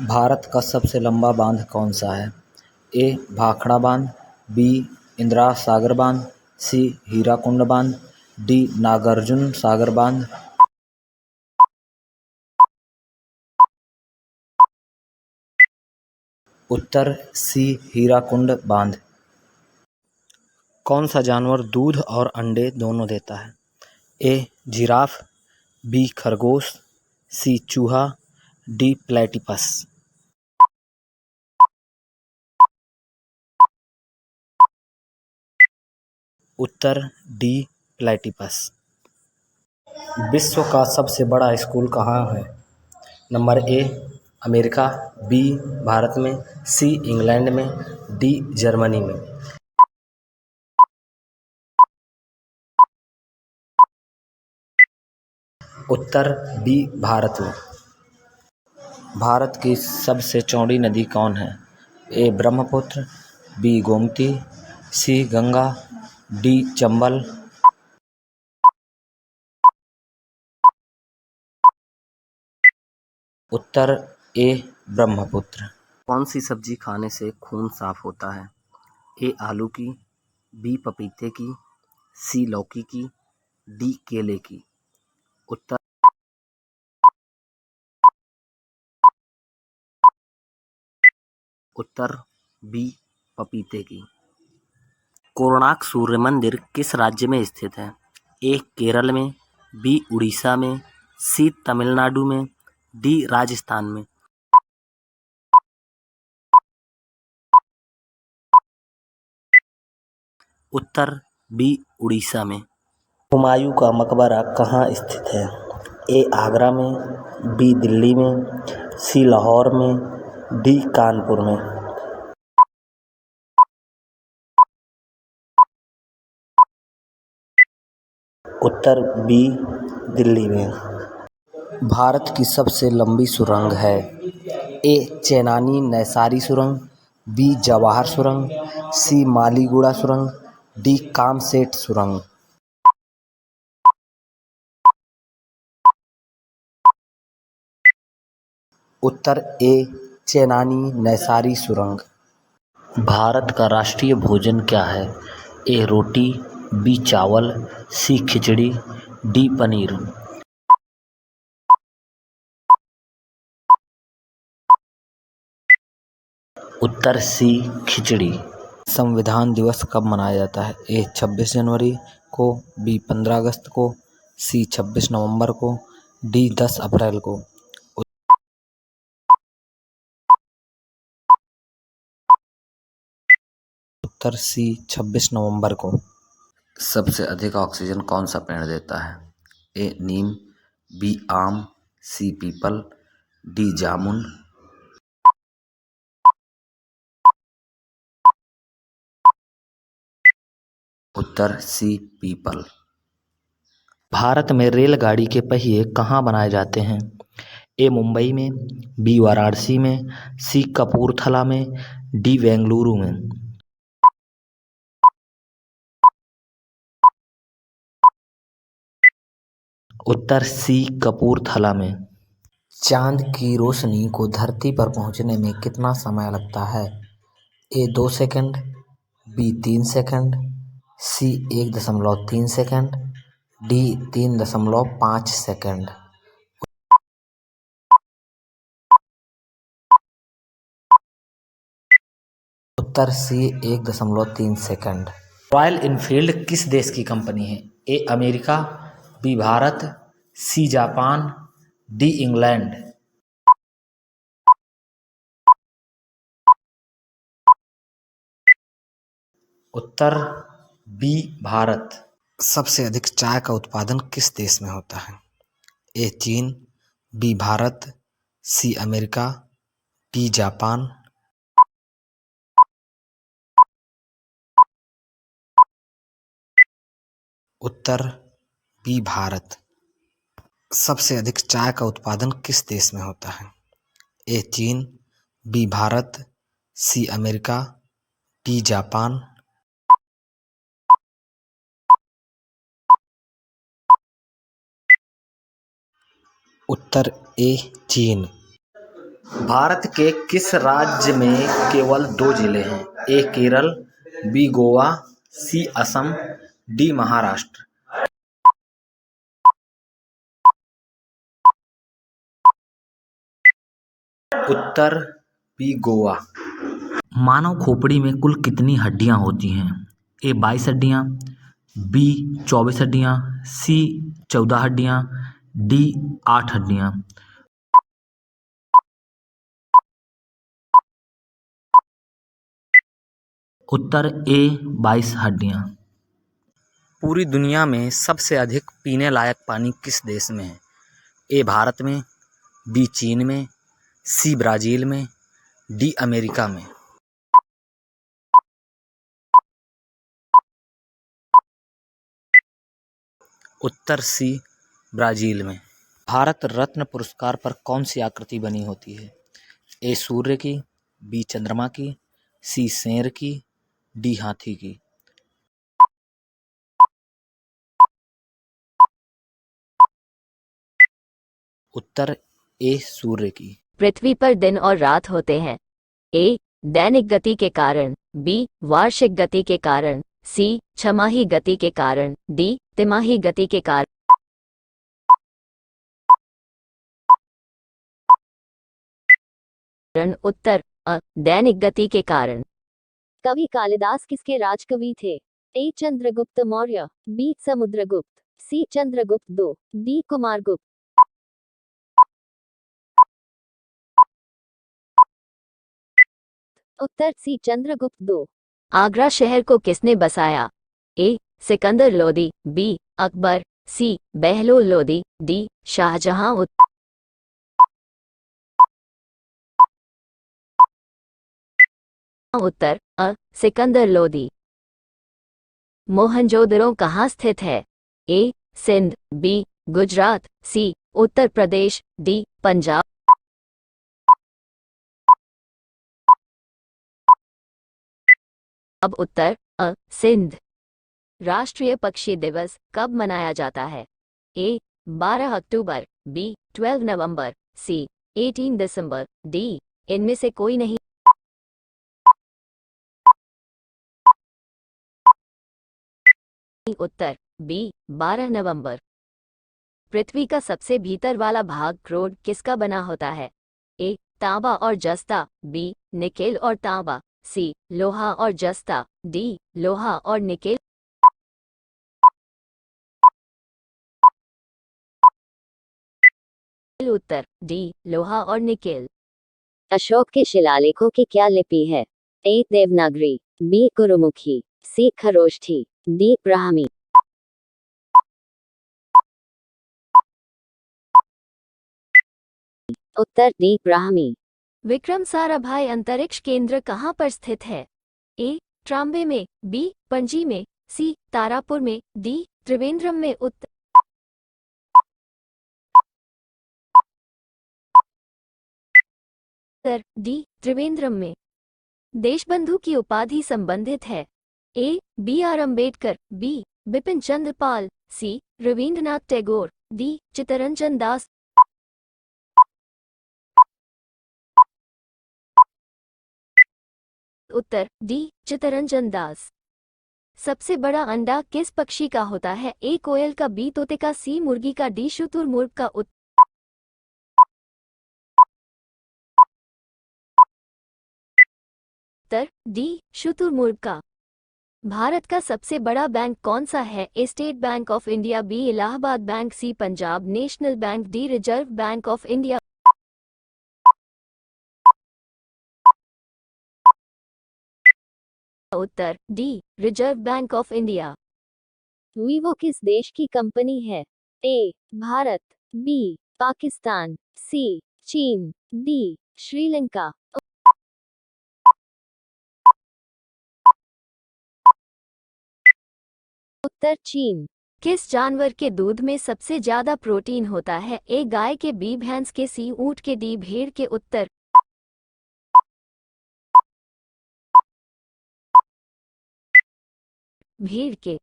भारत का सबसे लंबा बांध कौन सा है? ए. भाखड़ा बांध, बी. इंदिरा सागर बांध, सी. हीराकुंड बांध, डी. नागार्जुन सागर बांध। उत्तर सी. हीराकुंड बांध। कौन सा जानवर दूध और अंडे दोनों देता है? ए. Giraffe, B. खरगोश, सी. चूहा, डी. प्लेटिपस। उत्तर डी. प्लेटिपस। विश्व का सबसे बड़ा स्कूल कहाँ है? Number A. America, B. Bharat में, सी. इंग्लैंड में, डी. जर्मनी में। उत्तर बी. भारत में। भारत की सबसे चौड़ी नदी कौन है? ए. ब्रह्मपुत्र, बी. गोमती, सी. गंगा, डी. चंबल। उत्तर ए. ब्रह्मपुत्र। कौन सी सब्जी खाने से खून साफ होता है? ए. आलू की, बी. पपीते की, सी. लौकी की, डी. केले की। उत्तर उत्तर बी. पपीते की। कोणार्क सूर्य मंदिर किस राज्य में स्थित है? ए. केरल में, बी. उड़ीसा में, सी. तमिलनाडु में, डी. राजस्थान में। उत्तर बी. उड़ीसा में। हुमायूं का मकबरा कहाँ स्थित है? ए. आगरा में, बी. दिल्ली में, सी. लाहौर में, डी. कानपुर में। उत्तर बी. दिल्ली में। भारत की सबसे लंबी सुरंग है? ए. चेनानी नैसारी सुरंग, बी. जवाहर सुरंग, सी. मालीगुड़ा सुरंग, डी. कामसेट सुरंग। उत्तर ए. चेनानी नैसारी सुरंग। भारत का राष्ट्रीय भोजन क्या है? ए. रोटी, बी. चावल, सी. खिचड़ी, डी. पनीर। उत्तर सी. खिचड़ी। संविधान दिवस कब मनाया जाता है? ए. 26 जनवरी को, बी. 15 अगस्त को, सी. 26 नवंबर को, डी. 10 अप्रैल को। उत्तर सी. 26 नवंबर को। सबसे अधिक ऑक्सीजन कौन सा पेड़ देता है? ए. नीम, बी. आम, सी. पीपल, डी. जामुन। उत्तर सी. पीपल। भारत में रेलगाड़ी के पहिए कहाँ बनाए जाते हैं? ए. मुंबई में, बी. वाराणसी में, सी. कपूरथला में, डी. बेंगलुरु में। उत्तर सी. कपूरथला में। चांद की रोशनी को धरती पर पहुंचने में कितना समय लगता है? A. 2 second, B. 3 second, C. 1.3 second, D. 3.5 second. उत्तर सी. 1.3 सेकंड। रॉयल इनफील्ड किस देश की कंपनी है? A. America, B. Bharat, C. Japan, D. England. उत्तर बी. भारत। सबसे अधिक चाय का उत्पादन किस देश में होता है? ए. चीन, B. Bharat, C. America, D. Japan. उत्तर बी. भारत। सबसे अधिक चाय का उत्पादन किस देश में होता है? ए. चीन, B. Bharat, C. America, D. Japan. उत्तर ए. चीन। भारत के किस राज्य में केवल 2 जिले हैं? ए केरल, बी गोवा, सी असम, डी महाराष्ट्र। उत्तर बी गोवा। मानव खोपड़ी में कुल कितनी हड्डियां होती हैं? ए 22 हड्डियां, बी 24 हड्डियां, सी 14 हड्डियां, डी 8 हड्डियां। उत्तर ए 22 हड्डियां। पूरी दुनिया में सबसे अधिक पीने लायक पानी किस देश में है? ए भारत में, बी चीन में, सी ब्राज़ील में, डी अमेरिका में। उत्तर सी ब्राज़ील में। भारत रत्न पुरस्कार पर कौन सी आकृति बनी होती है? ए सूर्य की, बी चंद्रमा की, सी शेर की, डी हाथी की। उत्तर ए सूर्य की। पृथ्वी पर दिन और रात होते हैं। ए दैनिक गति के कारण, बी वार्षिक गति के कारण, सी छमाही गति के कारण, डी तिमाही गति के कारण। उत्तर अ दैनिक गति के कारण। कवि कालिदास किसके राजकवि थे? ए चंद्रगुप्त मौर्य, बी समुद्रगुप्त, सी चंद्रगुप्त दो, डी कुमारगुप्त। उत्तर सी चंद्रगुप्त दो। आगरा शहर को किसने बसाया? ए सिकंदर लोदी, बी अकबर, सी बहलोल लोदी, डी शाहजहां। उत्तर अ सिकंदर लोदी। मोहनजोदड़ो कहाँ स्थित है? ए सिंध, बी गुजरात, सी उत्तर प्रदेश, डी पंजाब। अब उत्तर अ सिंध। राष्ट्रीय पक्षी दिवस कब मनाया जाता है? ए 12 अक्टूबर, बी 12 नवंबर, सी 18 दिसंबर, डी इनमें से कोई नहीं। उत्तर बी 12 नवंबर। पृथ्वी का सबसे भीतर वाला भाग क्रोड किसका बना होता है? ए तांबा और जस्ता, बी निकेल और तांबा, सी लोहा और जस्ता, डी लोहा और निकेल। उत्तर डी लोहा और निकेल। अशोक के शिलालेखों की क्या लिपि है? ए देवनागरी, बी गुरुमुखी, सी खरोष्ठी, डी ब्राह्मी। उत्तर डी ब्राह्मी। विक्रम साराभाई अंतरिक्ष केंद्र कहाँ पर स्थित है? ए ट्राम्बे में, बी पणजी में, सी तारापुर में, डी त्रिवेंद्रम में। उत्तर डी त्रिवेंद्रम में। देशबंधु की उपाधि संबंधित है? A B R Ambedkar, B Bipin Chandra Pal, C Rabindranath Tagore, D Chittaranjan Das. उत्तर डी चित्तरंजन दास। सबसे बड़ा अंडा किस पक्षी का होता है? ए कोयल का, बी तोते का, सी मुर्गी का, डी शुतुरमुर्ग का। उत्तर डी शुतुरमुर्ग का। भारत का सबसे बड़ा बैंक कौन सा है? A State Bank of India, B Allahabad Bank, C Punjab National Bank, D Reserve Bank of India. उत्तर D Reserve Bank of India. Vivo किस देश की कंपनी है? A Bharat, B Pakistan, C चीन, डी श्रीलंका। उत्तर चीन। किस जानवर के दूध में सबसे ज्यादा प्रोटीन होता है? ए गाय के, बी भैंस के, सी ऊंट के, डी भेड़ के। उत्तर भेड़ के।